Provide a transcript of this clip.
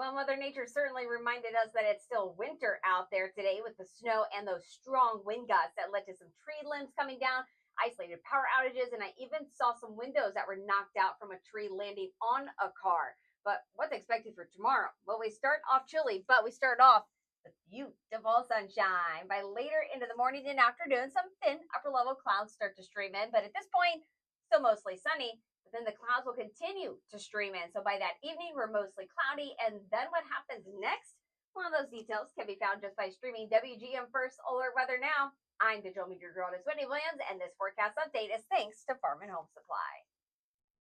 Well, Mother Nature certainly reminded us that it's still winter out there today with the snow and those strong wind gusts that led to some tree limbs coming down, isolated power outages, and I even saw some windows that were knocked out from a tree landing on a car. But what's expected for tomorrow? Well, we start off chilly, but we start off with beautiful sunshine. By later into the morning and afternoon, some thin upper level clouds start to stream in, but at this point, still mostly sunny. But then the clouds will continue to stream in. So by that evening, we're mostly cloudy. And then what happens next? Well, those details can be found just by streaming WGM First Alert Weather Now. I'm digital meteorologist Whitney Williams, and this forecast update is thanks to Farm and Home Supply.